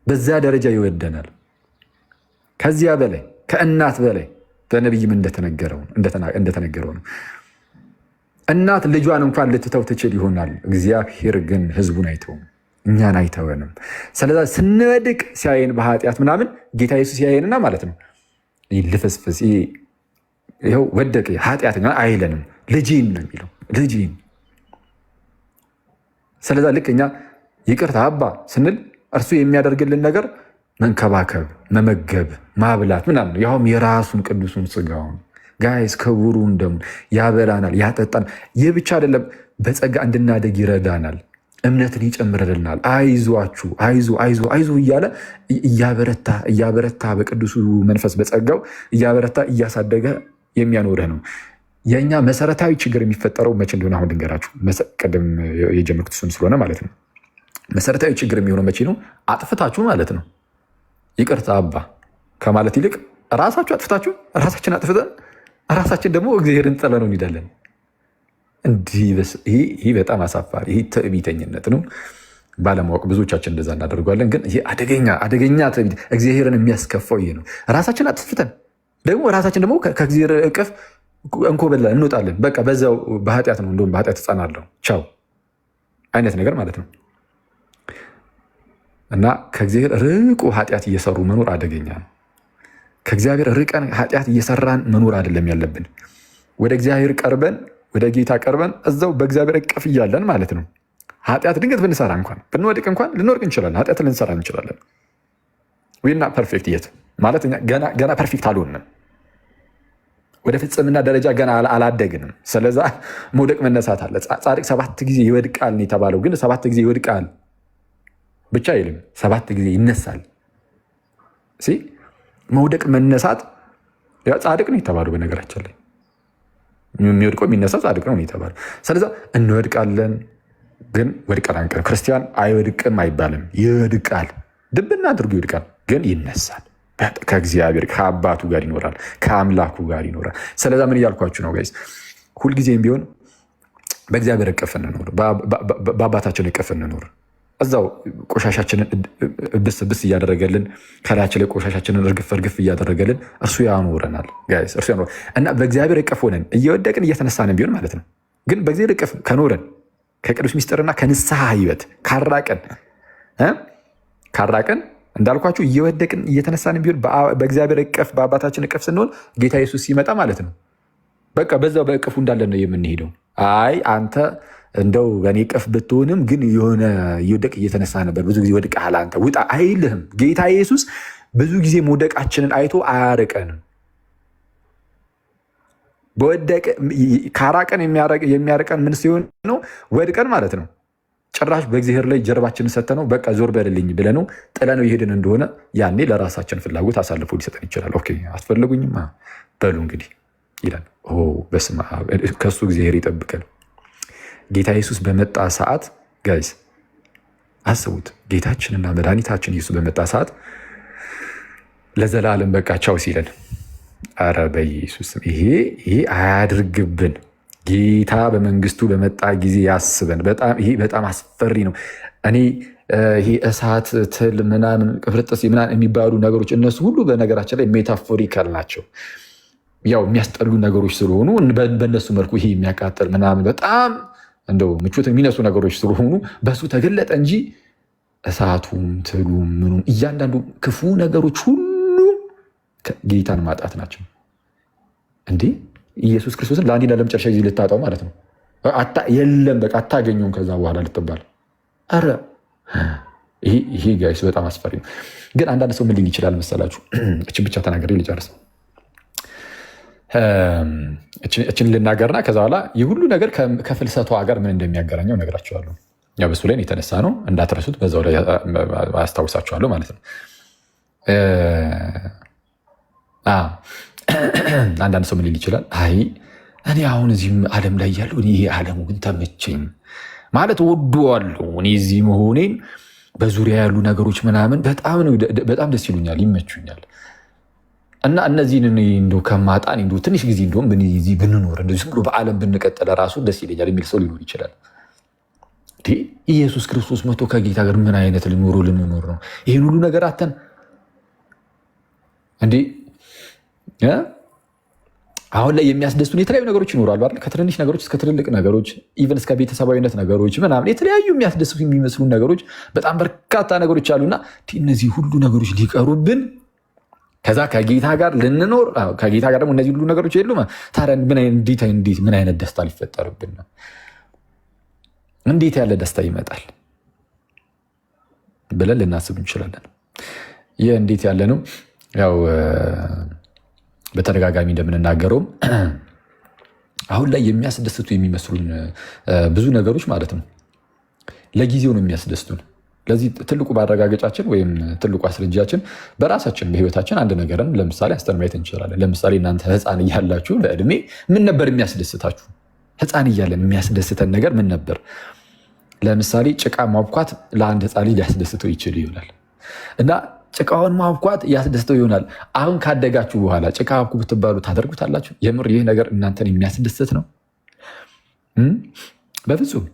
በዛ ደረጃ ይወደናል። ከዚያ በላይ ከእናት በላይ በነቢይም እንደተነገረው ነው። እናት ልጇን እንኳን ልትተው ትችል ይሆናል። እግዚአብሔር ግን ሕዝቡን አይተውም፣ እኛን አይተወንም። ስለዛ ስንወድቅ ሲያየን በኃጢአት ምናምን ጌታ ኢየሱስ ሲያየንና ማለት ነው ልፍስፍስ ይኸው ወደቀ ኃጢአተኛ አይለንም። ልጅን ነው የሚለው ልጅን። ስለዛ ልክ እኛ ይቅርታ አባ ስንል እርሱ የሚያደርግልን ነገር መንከባከብ፣ መመገብ፣ ማብላት ምናምን ነው። ያውም የራሱን ቅዱሱን ስጋውን ጋይስ ክቡሩን ደሙን ያበላናል፣ ያጠጣናል። ይህ ብቻ አይደለም፣ በጸጋ እንድናደግ ይረዳናል፣ እምነትን ይጨምርልናል። አይዟችሁ አይዞ እያለ እያበረታ በቅዱሱ መንፈስ በጸጋው እያበረታ እያሳደገ የሚያኖርህ ነው። የእኛ መሰረታዊ ችግር የሚፈጠረው መቼ እንደሆነ አሁን ልንገራችሁ። ቅድም የጀመርኩት እሱን ስለሆነ ማለት ነው። መሰረታዊ ችግር የሚሆነው መቼ ነው? አጥፍታችሁ ማለት ነው ይቅርታ አባ ከማለት ይልቅ ራሳችሁ አጥፍታችሁ ራሳችን አጥፍተን ራሳችን ደግሞ እግዚአብሔርን ጥለነው እንሄዳለን። ይህ በጣም አሳፋሪ፣ ይህ ትዕቢተኝነት ነው። ባለማወቅ ብዙዎቻችን እንደዛ እናደርጓለን። ግን ይህ አደገኛ ትዕቢት፣ እግዚአብሔርን የሚያስከፋው ይሄ ነው። ራሳችን አጥፍተን ደግሞ ራሳችን ደግሞ ከእግዚአብሔር እቅፍ እንኮበላ እንወጣለን። በቃ በዛው በኃጢአት ነው እንደውም በኃጢአት እጸናለሁ ቻው አይነት ነገር ማለት ነው። እና ከእግዚአብሔር ርቆ ኃጢአት እየሰሩ መኖር አደገኛ ነው። ከእግዚአብሔር ርቀን ኃጢአት እየሰራን መኖር አይደለም ያለብን። ወደ እግዚአብሔር ቀርበን ወደ ጌታ ቀርበን እዛው በእግዚአብሔር እቅፍ እያለን ማለት ነው። ኃጢአት ድንገት ብንሰራ እንኳን ብንወድቅ እንኳን ልንወድቅ እንችላለን። ኃጢአት ልንሰራ እንችላለን። ዊና ፐርፌክት የት ማለት ገና ፐርፌክት አልሆንም። ወደ ፍጽምና ደረጃ ገና አላደግንም። ስለዛ መውደቅ መነሳት አለ። ጻድቅ 7 ጊዜ ይወድቃል ነው የተባለው። ግን 7 ጊዜ ይወድቃል ብቻ አይልም፣ 7 ጊዜ ይነሳል። መውደቅ መነሳት ጻድቅ ነው የተባለው። በነገራችን ላይ የሚወድቀው የሚነሳ ጻድቅ ነው የተባለው። ስለዛ እንወድቃለን፣ ግን ወድቀን አንቀርም። ክርስቲያን አይወድቅም አይባልም፣ ይወድቃል። ድብና አድርጎ ይወድቃል፣ ግን ይነሳል። ከእግዚአብሔር ከአባቱ ጋር ይኖራል፣ ከአምላኩ ጋር ይኖራል። ስለዛ ምን እያልኳችሁ ነው ጋይስ? ሁልጊዜም ቢሆን በእግዚአብሔር እቅፍ እንኖር፣ በአባታችን እቅፍ እንኖር። እዛው ቆሻሻችንን ብስ እያደረገልን ከላያችን ላይ ቆሻሻችንን እርግፍ እያደረገልን እርሱ ያኖረናል ጋይስ፣ እርሱ ያኖረን እና በእግዚአብሔር እቅፍ ሆነን እየወደቅን እየተነሳንን ቢሆን ማለት ነው። ግን በእግዚአብሔር እቅፍ ከኖረን ከቅዱስ ሚስጥርና ከንስሐ ሕይወት ካራቀን እንዳልኳችሁ እየወደቅን እየተነሳንን ቢሆን በእግዚአብሔር እቅፍ በአባታችን እቅፍ ስንሆን ጌታ ኢየሱስ ሲመጣ ማለት ነው በቃ በዛው በእቅፉ እንዳለን ነው የምንሄደው። አይ አንተ እንደው በእኔ እቅፍ ብትሆንም ግን የሆነ እየወደቅ እየተነሳ ነበር፣ ብዙ ጊዜ ወድቀሃል አንተ ውጣ አይልህም። ጌታ ኢየሱስ ብዙ ጊዜ መውደቃችንን አይቶ አያርቀንም። ካራቀን የሚያርቀን ምን ሲሆን ነው? ወድቀን ማለት ነው። ጭራሽ በእግዚአብሔር ላይ ጀርባችንን ሰተነው በቃ ዞር በልልኝ ብለነው ጥለነው የሄድን እንደሆነ ያኔ ለራሳችን ፍላጎት አሳልፎ ሊሰጠን ይችላል። ኦኬ አትፈልጉኝም በሉ እንግዲህ ይላል። በስመ አብ ከእሱ እግዚአብሔር ይጠብቀን። ጌታ ኢየሱስ በመጣ ሰዓት ጋይስ አስቡት፣ ጌታችንና መድኃኒታችን ኢየሱስ በመጣ ሰዓት ለዘላለም በቃ ቻው ሲለን፣ አረ በኢየሱስ ይሄ አያድርግብን። ጌታ በመንግስቱ በመጣ ጊዜ ያስበን። ይሄ በጣም አስፈሪ ነው። እኔ ይሄ እሳት፣ ትል፣ ምናምን ቅፍርጥስ ምናምን የሚባሉ ነገሮች እነሱ ሁሉ በነገራችን ላይ ሜታፎሪካል ናቸው። ያው የሚያስጠሉ ነገሮች ስለሆኑ በእነሱ መልኩ ይሄ የሚያቃጥል ምናምን በጣም እንደው ምቾት የሚነሱ ነገሮች ስለሆኑ በሱ ተገለጠ እንጂ እሳቱም ትሉም ምኑም እያንዳንዱ ክፉ ነገሮች ሁሉ ጌታን ማጣት ናቸው። እንዴ ኢየሱስ ክርስቶስን ለአንዴና ለመጨረሻ ጊዜ ልታጣው ማለት ነው። የለም በቃ አታገኘውም ከዛ በኋላ ልትባል። ኧረ ይሄ ጋይስ በጣም አስፈሪ ነው። ግን አንዳንድ ሰው ምን ሊል ይችላል መሰላችሁ? እችን ብቻ ተናገሬ ልጨርስ። እችን ልናገርና ከዛ በኋላ የሁሉ ነገር ከፍልሰቷ ጋር ምን እንደሚያገናኘው ነግራችኋለሁ። ያው በሱ ላይ የተነሳ ነው እንዳትረሱት፣ በዛው ላይ አስታውሳችኋለሁ ማለት ነው። አንዳንድ ሰው ምን ሊል ይችላል? አይ እኔ አሁን እዚህም ዓለም ላይ ያለው ይሄ ዓለሙ ግን ተመቸኝ ማለት ወደዋለሁ። እኔ እዚህ መሆኔን በዙሪያ ያሉ ነገሮች ምናምን በጣም ደስ ይሉኛል፣ ይመቹኛል እና እነዚህን እንደው ከማጣን እንደው ትንሽ ጊዜ እንደውም እዚህ ብንኖር እንደዚህ ዝም ብሎ በዓለም ብንቀጥል ራሱ ደስ ይለኛል የሚል ሰው ሊኖር ይችላል። ኢየሱስ ክርስቶስ መቶ ከጌታ ጋር ምን አይነት ልንኖር ነው? ይህን ሁሉ ነገር አተን እንዴ አሁን ላይ የሚያስደስቱን የተለያዩ ነገሮች ይኖራሉ አይደል? ከትንንሽ ነገሮች እስከ ትልልቅ ነገሮች ኢቨን እስከ ቤተሰባዊነት ነገሮች ምናምን የተለያዩ የሚያስደስቱ የሚመስሉ ነገሮች በጣም በርካታ ነገሮች አሉና እነዚህ ሁሉ ነገሮች ሊቀሩብን ከዛ ከጌታ ጋር ልንኖር ከጌታ ጋር ደግሞ እነዚህ ሁሉ ነገሮች የሉም። ታዲያ ምን አይነት ደስታ ሊፈጠርብን ነው? እንዴት ያለ ደስታ ይመጣል ብለን ልናስብ እንችላለን። ይህ እንዴት ያለ ነው? ያው በተደጋጋሚ እንደምንናገረውም አሁን ላይ የሚያስደስቱ የሚመስሉን ብዙ ነገሮች ማለት ነው ለጊዜው ነው የሚያስደስቱን። ለዚህ ትልቁ ማረጋገጫችን ወይም ትልቁ አስረጃችን በራሳችን በህይወታችን አንድ ነገርን ለምሳሌ አስተን ማየት እንችላለን። ለምሳሌ እናንተ ህፃን እያላችሁ በእድሜ ምን ነበር የሚያስደስታችሁ? ህፃን እያለን የሚያስደስተን ነገር ምን ነበር? ለምሳሌ ጭቃ ማብኳት ለአንድ ህፃን ልጅ ሊያስደስተው ይችል ይሆናል እና ጭቃውን ማብኳት ያስደስተው ይሆናል። አሁን ካደጋችሁ በኋላ ጭቃ አብኩ ብትባሉ ታደርጉታላችሁ? የምር ይህ ነገር እናንተን የሚያስደስት ነው? በፍጹም።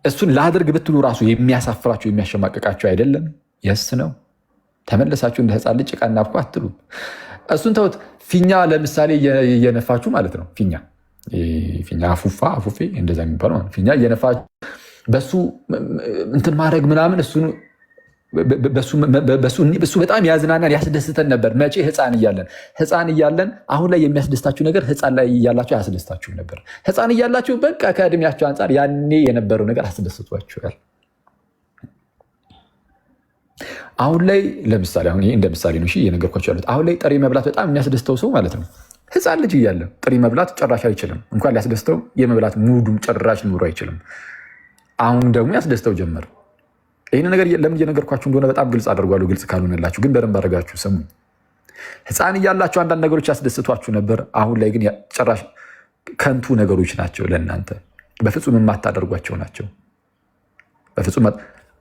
እሱን ላድርግ ብትሉ ራሱ የሚያሳፍራችሁ የሚያሸማቀቃችሁ አይደለም? የስ ነው። ተመለሳችሁ እንደ ህፃን ልጅ ጭቃ እናብኩ አትሉ። እሱን ተውት። ፊኛ ለምሳሌ እየነፋችሁ ማለት ነው። ፊኛ አፉፌ እንደዛ የሚባለው ፊኛ እየነፋችሁ በሱ እንትን ማድረግ ምናምን በሱ በጣም ያዝናናን ያስደስተን ነበር። መቼ? ህፃን እያለን። አሁን ላይ የሚያስደስታችሁ ነገር ህፃን ላይ እያላችሁ አያስደስታችሁ ነበር። ህፃን እያላችሁ በቃ ከእድሜያችሁ አንጻር ያኔ የነበረው ነገር አስደስቷችኋል። አሁን ላይ ለምሳሌ አሁን ይሄ እንደ ምሳሌ ነው እየነገርኳችሁ ያሉት። አሁን ላይ ጥሬ መብላት በጣም የሚያስደስተው ሰው ማለት ነው ህፃን ልጅ እያለ ጥሬ መብላት ጭራሽ አይችልም። እንኳን ሊያስደስተው የመብላት ሙዱም ጭራሽ ኑሮ አይችልም። አሁን ደግሞ ያስደስተው ጀመር። ይህን ነገር ለምን እየነገርኳችሁ እንደሆነ በጣም ግልጽ አድርጓለሁ። ግልጽ ካልሆነላችሁ ግን በደንብ አድርጋችሁ ስሙ። ህፃን እያላችሁ አንዳንድ ነገሮች ያስደስቷችሁ ነበር። አሁን ላይ ግን ጭራሽ ከንቱ ነገሮች ናቸው። ለእናንተ በፍጹም የማታደርጓቸው ናቸው። በፍጹም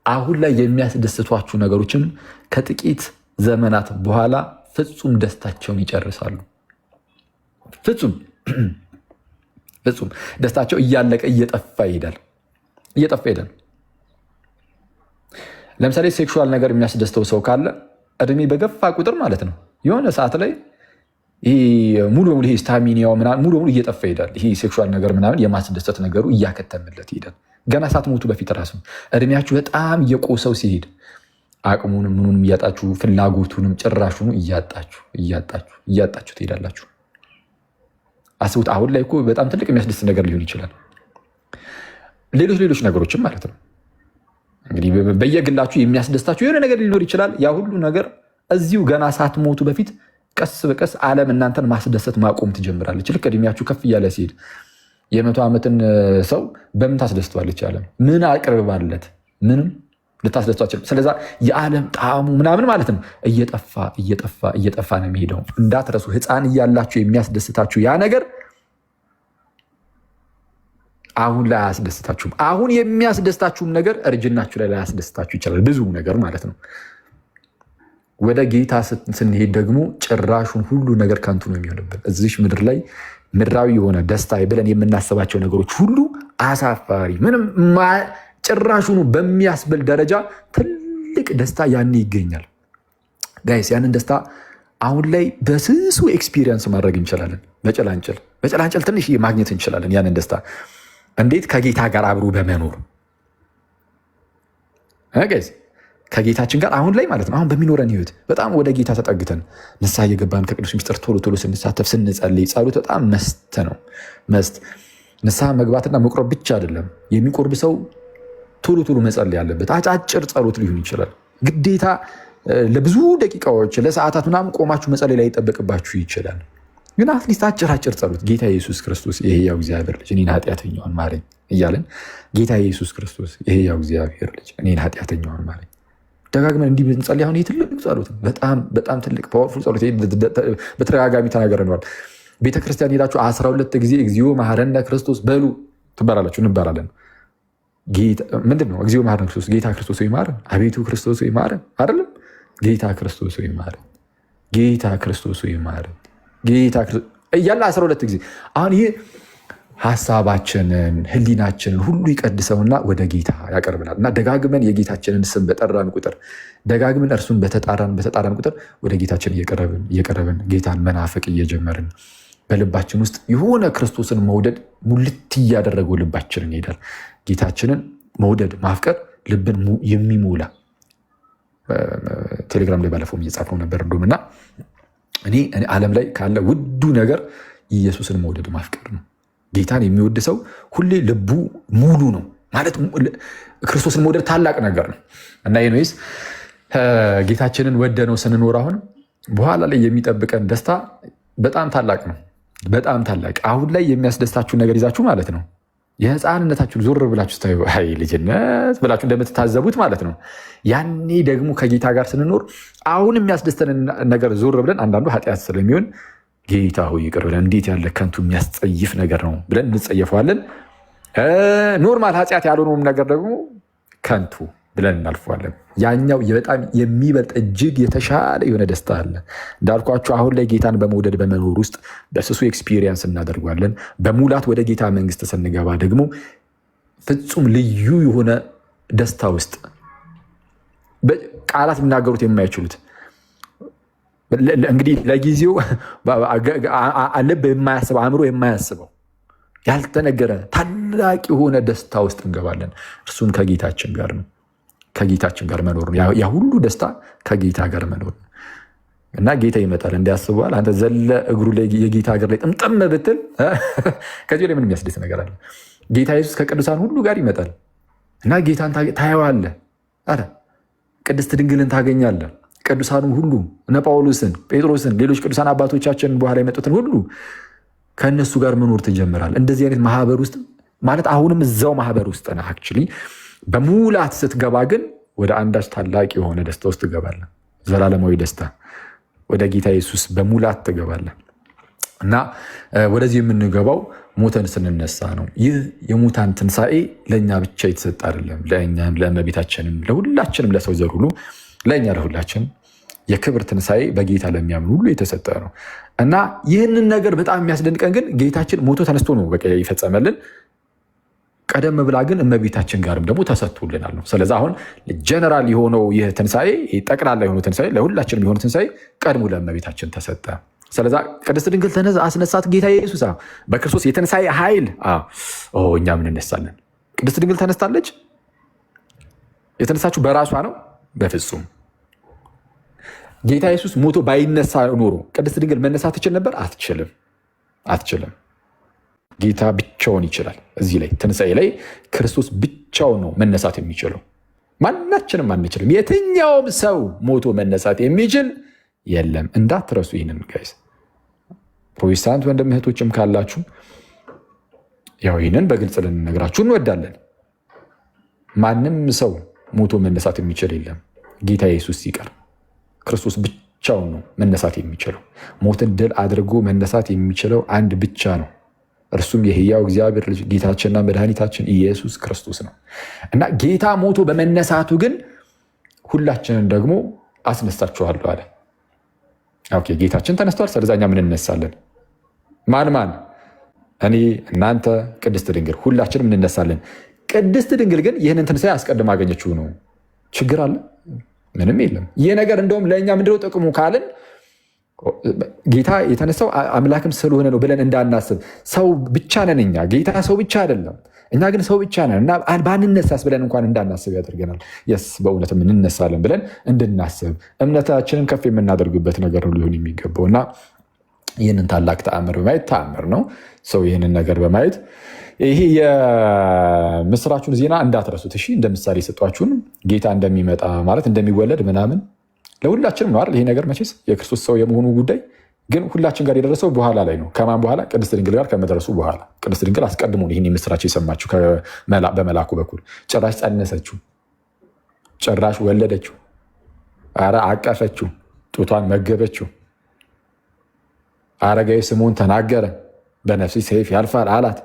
አሁን ላይ የሚያስደስቷችሁ ነገሮችን ከጥቂት ዘመናት በኋላ ፍጹም ደስታቸውን ይጨርሳሉ። ፍጹም ደስታቸው እያለቀ እየጠፋ ይሄዳል። ለምሳሌ ሴክሹዋል ነገር የሚያስደስተው ሰው ካለ እድሜ በገፋ ቁጥር ማለት ነው የሆነ ሰዓት ላይ ሙሉ በሙሉ ስታሚኒያው ሙሉ በሙሉ እየጠፋ ይሄዳል። ይሄ ሴክሹዋል ነገር ምናምን የማስደሰት ነገሩ እያከተምለት ይሄዳል። ገና ሳትሞቱ በፊት ራሱ እድሜያችሁ በጣም እየቆሰው ሲሄድ አቅሙንም ምኑንም እያጣችሁ ፍላጎቱንም ጭራሹኑ እያጣችሁ ትሄዳላችሁ። አስቡት። አሁን ላይ እኮ በጣም ትልቅ የሚያስደስት ነገር ሊሆን ይችላል። ሌሎች ነገሮችም ማለት ነው እንግዲህ በየግላችሁ የሚያስደስታችሁ የሆነ ነገር ሊኖር ይችላል። ያ ሁሉ ነገር እዚሁ ገና ሳትሞቱ በፊት ቀስ በቀስ ዓለም እናንተን ማስደሰት ማቆም ትጀምራለች። ልክ እድሜያችሁ ከፍ እያለ ሲሄድ የ100 ዓመትን ሰው በምን ታስደስተዋለች ዓለም? ምን አቅርባለት? ምንም ልታስደስቷቸው። ስለዛ የዓለም ጣዕሙ ምናምን ማለት ነው እየጠፋ እየጠፋ እየጠፋ ነው የሚሄደው። እንዳትረሱ፣ ሕፃን እያላችሁ የሚያስደስታችሁ ያ ነገር አሁን ላይ አያስደስታችሁም። አሁን የሚያስደስታችሁም ነገር እርጅናችሁ ላይ ላያስደስታችሁ ይችላል፣ ብዙ ነገር ማለት ነው። ወደ ጌታ ስንሄድ ደግሞ ጭራሹን ሁሉ ነገር ከንቱ ነው የሚሆንብን። እዚሽ ምድር ላይ ምድራዊ የሆነ ደስታ ብለን የምናስባቸው ነገሮች ሁሉ አሳፋሪ፣ ምንም ጭራሹኑ በሚያስብል ደረጃ ትልቅ ደስታ ያኔ ይገኛል። ጋይስ ያንን ደስታ አሁን ላይ በስሱ ኤክስፒሪየንስ ማድረግ እንችላለን። በጭላንጭል ትንሽ ማግኘት እንችላለን ያንን ደስታ። እንዴት? ከጌታ ጋር አብሮ በመኖር ጋይስ ከጌታችን ጋር አሁን ላይ ማለት ነው። አሁን በሚኖረን ህይወት በጣም ወደ ጌታ ተጠግተን ንስሐ እየገባን ከቅዱስ ሚስጥር ቶሎ ስንሳተፍ ስንጸልይ፣ ጸሎት በጣም መስት ነው። ንስሐ መግባትና መቁረብ ብቻ አይደለም። የሚቆርብ ሰው ቶሎ መጸለይ ያለበት አጫጭር ጸሎት ሊሆን ይችላል። ግዴታ ለብዙ ደቂቃዎች ለሰዓታት ምናምን ቆማችሁ መጸለይ ላይ ይጠበቅባችሁ ይችላል። ግን አትሊስት አጭር ጸሎት ጌታ ኢየሱስ ክርስቶስ የሕያው እግዚአብሔር ልጅ እኔን ኃጢአተኛውን ማረኝ እያለን ጌታ ኢየሱስ ክርስቶስ የሕያው እግዚአብሔር ልጅ እኔን ኃጢአተኛውን ማረኝ ደጋግመን እንዲህ ብንጸልይ አሁን ትልቅ ጸሎት ነው። በጣም ትልቅ ፓወርፉል ጸሎት። በተደጋጋሚ ተናግረነዋል። ቤተክርስቲያን ሄዳችሁ 12 ጊዜ እግዚኦ መሐረነ ክርስቶስ በሉ ትባላላችሁ፣ እንባላለን። ምንድን ነው እግዚኦ መሐረነ ክርስቶስ? ጌታ ክርስቶስ ወይ ማረን፣ አቤቱ ክርስቶስ ወይ ማረን አይደለም? ጌታ ክርስቶስ ወይ ማረን፣ ጌታ ክርስቶስ ወይ ማረን፣ ጌታ ክርስቶስ እያለ 12 ጊዜ። አሁን ይሄ ሀሳባችንን ህሊናችንን ሁሉ ይቀድሰውና ወደ ጌታ ያቀርብናል። እና ደጋግመን የጌታችንን ስም በጠራን ቁጥር፣ ደጋግመን እርሱን በተጣራን ቁጥር ወደ ጌታችን እየቀረብን ጌታን መናፈቅ እየጀመርን በልባችን ውስጥ የሆነ ክርስቶስን መውደድ ሙልት እያደረገው ልባችንን ይሄዳል። ጌታችንን መውደድ ማፍቀር ልብን የሚሞላ ቴሌግራም ላይ ባለፈው እየጻፈው ነበር እንደውም እና እኔ ዓለም ላይ ካለ ውዱ ነገር ኢየሱስን መውደድ ማፍቀር ነው። ጌታን የሚወድ ሰው ሁሌ ልቡ ሙሉ ነው ማለት። ክርስቶስን መውደድ ታላቅ ነገር ነው እና ይህስ ጌታችንን ወደነው ስንኖር አሁን በኋላ ላይ የሚጠብቀን ደስታ በጣም ታላቅ ነው። በጣም ታላቅ። አሁን ላይ የሚያስደስታችሁን ነገር ይዛችሁ ማለት ነው የህፃንነታችሁን ዞር ብላችሁ ስታዩ አይ ልጅነት ብላችሁ እንደምትታዘቡት ማለት ነው። ያኔ ደግሞ ከጌታ ጋር ስንኖር አሁን የሚያስደስተንን ነገር ዞር ብለን አንዳንዱ ኃጢአት ስለሚሆን ጌታ ሆይ ይቅር ብለን እንዴት ያለ ከንቱ የሚያስጸይፍ ነገር ነው ብለን እንጸየፈዋለን። ኖርማል ኃጢአት ያልሆነውም ነገር ደግሞ ከንቱ ብለን እናልፈዋለን። ያኛው በጣም የሚበልጥ እጅግ የተሻለ የሆነ ደስታ አለ። እንዳልኳችሁ አሁን ላይ ጌታን በመውደድ በመኖር ውስጥ በስሱ ኤክስፒሪየንስ እናደርጓለን። በሙላት ወደ ጌታ መንግስት ስንገባ ደግሞ ፍጹም ልዩ የሆነ ደስታ ውስጥ ቃላት ሊናገሩት የማይችሉት እንግዲህ ለጊዜው ልብ የማያስበው አእምሮ የማያስበው ያልተነገረ ታላቅ የሆነ ደስታ ውስጥ እንገባለን። እርሱም ከጌታችን ጋር ነው። ከጌታችን ጋር መኖር ነው። ያ ሁሉ ደስታ ከጌታ ጋር መኖር ነው እና ጌታ ይመጣል እንዲያስበዋል። አንተ ዘለ እግሩ ላይ የጌታ እግር ላይ ጥምጥም ብትል ከዚህ ላይ ምን የሚያስደስት ነገር አለ? ጌታ ኢየሱስ ከቅዱሳን ሁሉ ጋር ይመጣል እና ጌታን ታየዋለህ። ኧረ ቅድስት ድንግልን ታገኛለህ። ቅዱሳኑ ሁሉ እነ ጳውሎስን፣ ጴጥሮስን፣ ሌሎች ቅዱሳን አባቶቻችን በኋላ የመጡትን ሁሉ ከእነሱ ጋር መኖር ትጀምራል። እንደዚህ አይነት ማህበር ውስጥ ማለት አሁንም እዛው ማህበር ውስጥ ነህ። አክቹዋሊ በሙላት ስትገባ ግን ወደ አንዳች ታላቅ የሆነ ደስታ ውስጥ ትገባለህ። ዘላለማዊ ደስታ ወደ ጌታ ኢየሱስ በሙላት ትገባለህ እና ወደዚህ የምንገባው ሞተን ስንነሳ ነው። ይህ የሙታን ትንሣኤ ለእኛ ብቻ የተሰጠ አይደለም። ለእኛም፣ ለእመቤታችንም፣ ለሁላችንም፣ ለሰው ዘር ሁሉ፣ ለእኛ ለሁላችን የክብር ትንሣኤ በጌታ ለሚያምኑ ሁሉ የተሰጠ ነው እና ይህንን ነገር በጣም የሚያስደንቀን ግን ጌታችን ሞቶ ተነስቶ ነው በቃ ይፈጸመልን። ቀደም ብላ ግን እመቤታችን ጋርም ደግሞ ተሰጥቶልናል ነው። ስለዚህ አሁን ጀነራል የሆነው ይህ ትንሣኤ፣ ጠቅላላ የሆነው ትንሣኤ፣ ለሁላችንም የሆነ ትንሣኤ ቀድሞ ለእመቤታችን ተሰጠ። ስለዛ ቅድስት ድንግል አስነሳት ጌታ ኢየሱስ በክርስቶስ የትንሣኤ ኃይል እኛ ምን እነሳለን። ቅድስት ድንግል ተነስታለች። የተነሳችው በራሷ ነው? በፍጹም። ጌታ ኢየሱስ ሞቶ ባይነሳ ኖሮ ቅድስት ድንግል መነሳት ትችል ነበር? አትችልም። ጌታ ብቻውን ይችላል። እዚህ ላይ ትንሣኤ ላይ ክርስቶስ ብቻው ነው መነሳት የሚችለው። ማናችንም አንችልም። የትኛውም ሰው ሞቶ መነሳት የሚችል የለም። እንዳትረሱ ይህንን ጋይስ። ፕሮቴስታንት ወንድም እህቶችም ካላችሁ ያው ይህንን በግልጽ ልንነግራችሁ እንወዳለን። ማንም ሰው ሞቶ መነሳት የሚችል የለም ጌታ ኢየሱስ ሲቀር። ክርስቶስ ብቻውን ነው መነሳት የሚችለው። ሞትን ድል አድርጎ መነሳት የሚችለው አንድ ብቻ ነው። እርሱም የሕያው እግዚአብሔር ልጅ ጌታችንና መድኃኒታችን ኢየሱስ ክርስቶስ ነው እና ጌታ ሞቶ በመነሳቱ ግን ሁላችንን ደግሞ አስነሳችኋለሁ አለ። ኦኬ፣ ጌታችን ተነስቷል። ስለዚህ እኛ ምን እንነሳለን? ማን? እኔ፣ እናንተ፣ ቅድስት ድንግል ሁላችንም እንነሳለን። ቅድስት ድንግል ግን ይህንን ትንሣኤ አስቀድማ አገኘችው ነው። ችግር አለ? ምንም የለም። ይህ ነገር እንደውም ለእኛ ምንድነው ጥቅሙ ካልን ጌታ የተነሳው አምላክም ስለሆነ ነው ብለን እንዳናስብ። ሰው ብቻ ነን እኛ፣ ጌታ ሰው ብቻ አይደለም። እኛ ግን ሰው ብቻ ነን እና ባንነሳስ ብለን እንኳን እንዳናስብ ያደርገናል። የስ በእውነትም እንነሳለን ብለን እንድናስብ እምነታችንን ከፍ የምናደርግበት ነገር ሊሆን የሚገባው እና ይህንን ታላቅ ተአምር በማየት ተአምር ነው ሰው ይህንን ነገር በማየት ይሄ የምስራቹን ዜና እንዳትረሱት እሺ። እንደ ምሳሌ የሰጧችሁን ጌታ እንደሚመጣ ማለት እንደሚወለድ ምናምን ለሁላችንም ነው አይደል? ይሄ ነገር መቼስ የክርስቶስ ሰው የመሆኑ ጉዳይ ግን ሁላችን ጋር የደረሰው በኋላ ላይ ነው። ከማን በኋላ? ቅድስት ድንግል ጋር ከመድረሱ በኋላ። ቅድስት ድንግል አስቀድሞ ይህን የምስራች የሰማችው በመላኩ በኩል። ጭራሽ ጸነሰችው፣ ጭራሽ ወለደችው፣ ኧረ አቀፈችው፣ ጡቷን መገበችው። አረጋዊ ስምዖን ተናገረ፣ በነፍስሽ ሰይፍ ያልፋል አላት።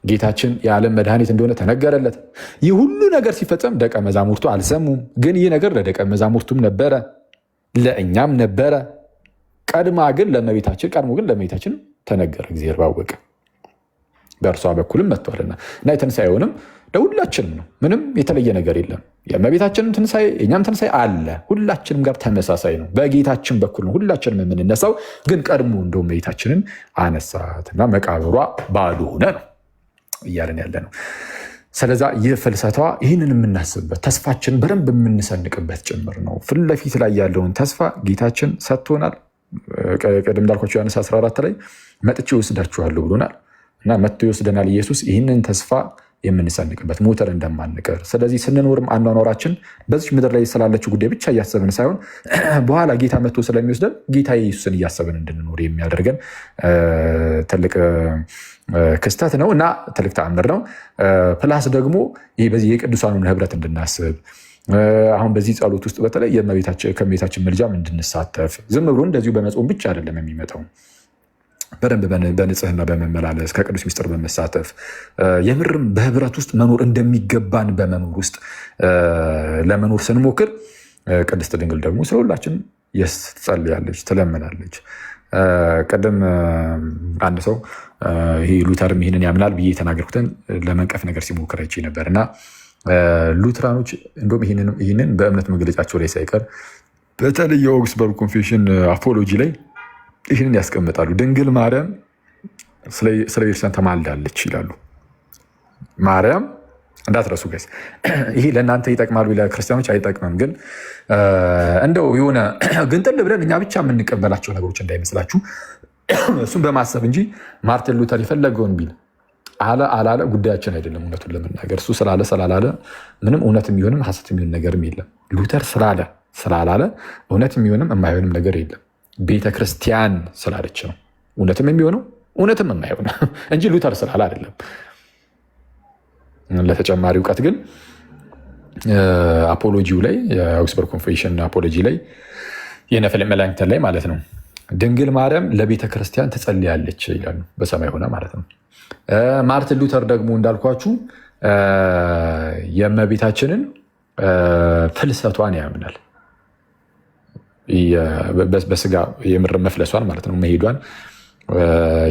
ጌታችን የዓለም መድኃኒት እንደሆነ ተነገረለት። ይህ ሁሉ ነገር ሲፈጸም ደቀ መዛሙርቱ አልሰሙም። ግን ይህ ነገር ለደቀ መዛሙርቱም ነበረ፣ ለእኛም ነበረ። ቀድሞ ግን ለእመቤታችን ተነገረ፣ እግዚአብሔር ባወቀ በእርሷ በኩልም መጥቷልና እና የትንሣኤውንም ለሁላችንም ነው። ምንም የተለየ ነገር የለም። የእመቤታችንም ትንሣኤ የእኛም ትንሣኤ አለ። ሁላችንም ጋር ተመሳሳይ ነው። በጌታችን በኩል ነው ሁላችንም የምንነሳው። ግን ቀድሞ እንደው እመቤታችንን አነሳትና መቃብሯ ባዶ ሆነ ነው እያለን ያለ ነው። ስለዛ ይህ ፍልሰቷ ይህንን የምናስብበት ተስፋችን በደንብ የምንሰንቅበት ጭምር ነው። ፊት ለፊት ላይ ያለውን ተስፋ ጌታችን ሰጥቶናል። ቀደም እንዳልኳቸው ዮሐንስ 14 ላይ መጥቼ ወስዳችኋለሁ ብሎናል እና መጥቶ ይወስደናል ኢየሱስ። ይህንን ተስፋ የምንሰንቅበት ሞተር እንደማንቀር። ስለዚህ ስንኖርም አኗኗራችን በዚች ምድር ላይ ስላለችው ጉዳይ ብቻ እያሰብን ሳይሆን በኋላ ጌታ መጥቶ ስለሚወስደን ጌታ ኢየሱስን እያሰብን እንድንኖር የሚያደርገን ትልቅ ክስተት ነው እና ትልቅ ተአምር ነው። ፕላስ ደግሞ በዚህ የቅዱሳኑን ህብረት እንድናስብ አሁን በዚህ ጸሎት ውስጥ በተለይ ከእመቤታችን ምልጃም እንድንሳተፍ ዝም ብሎ እንደዚሁ በመጾም ብቻ አይደለም የሚመጣው። በደንብ በንጽህና በመመላለስ ከቅዱስ ሚስጥር በመሳተፍ የምርም በህብረት ውስጥ መኖር እንደሚገባን በመኖር ውስጥ ለመኖር ስንሞክር ቅድስት ድንግል ደግሞ ስለሁላችን ትጸልያለች፣ ትለምናለች። ቀደም አንድ ሰው ይሄ ሉተርም ይህንን ያምናል ብዬ የተናገርኩትን ለመንቀፍ ነገር ሲሞክር አይቼ ነበር እና ሉትራኖች እንደውም ይህንን በእምነት መግለጫቸው ላይ ሳይቀር በተለይ የኦግስበርግ ኮንፌሽን አፖሎጂ ላይ ይህንን ያስቀምጣሉ። ድንግል ማርያም ስለ ቤተክርስቲያን ተማልዳለች ይላሉ። ማርያም እንዳትረሱ ጋይስ፣ ይሄ ለእናንተ ይጠቅማሉ፣ ለክርስቲያኖች አይጠቅምም። ግን እንደው የሆነ ግንጥል ብለን እኛ ብቻ የምንቀበላቸው ነገሮች እንዳይመስላችሁ እሱም በማሰብ እንጂ ማርቲን ሉተር የፈለገውን ቢል አለ አላለ ጉዳያችን አይደለም። እውነቱን ለመናገር እሱ ስላላለ ምንም እውነት የሚሆንም ሐሰት የሚሆን ነገርም የለም። ሉተር ስላላለ እውነት የሚሆንም የማይሆንም ነገር የለም። ቤተክርስቲያን ስላለች ነው እውነትም የሚሆነው እውነትም የማይሆነው እንጂ ሉተር ስላለ አይደለም። ለተጨማሪ እውቀት ግን አፖሎጂው ላይ የአውግስበርግ ኮንፌሽን አፖሎጂ ላይ የነፍለ መላእክት ላይ ማለት ነው ድንግል ማርያም ለቤተክርስቲያን ትጸልያለች ይላሉ፣ በሰማይ ሆነ ማለት ነው። ማርቲን ሉተር ደግሞ እንዳልኳችሁ የእመቤታችንን ፍልሰቷን ያምናል። በስጋ የምር መፍለሷን ማለት ነው መሄዷን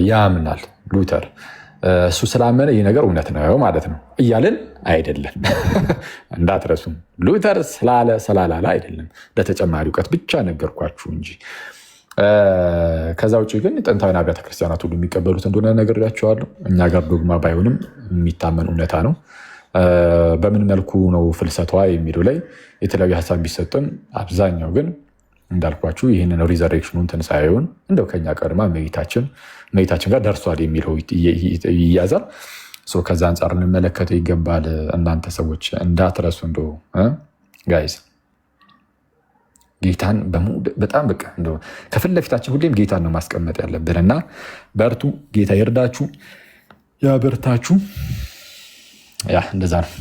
ያምናል ሉተር። እሱ ስላመነ ይህ ነገር እውነት ነው ማለት ነው እያልን አይደለም። እንዳትረሱም ሉተር ስላላለ አይደለም። ለተጨማሪ እውቀት ብቻ ነገርኳችሁ እንጂ ከዛ ውጭ ግን ጥንታዊን አብያተ ክርስቲያናት ሁሉ የሚቀበሉት እንደሆነ ነግሬያቸዋለሁ። እኛ ጋር ዶግማ ባይሆንም የሚታመን እውነታ ነው። በምን መልኩ ነው ፍልሰቷ የሚለው ላይ የተለያዩ ሀሳብ ቢሰጥም አብዛኛው ግን እንዳልኳችሁ ይህንን ሪዘሬክሽኑን ትንሣኤውን እንደው ከኛ ቀድማ እመቤታችን ጋር ደርሷል የሚለው ይያዛል። ከዛ አንጻር እንመለከተው ይገባል። እናንተ ሰዎች እንዳትረሱ እንደ ጋይዝ ጌታን በጣም በቃ ከፊት ለፊታችን ሁሌም ጌታን ነው ማስቀመጥ ያለብን እና በርቱ። ጌታ ይርዳችሁ፣ ያበርታችሁ። ያ እንደዛ ነው።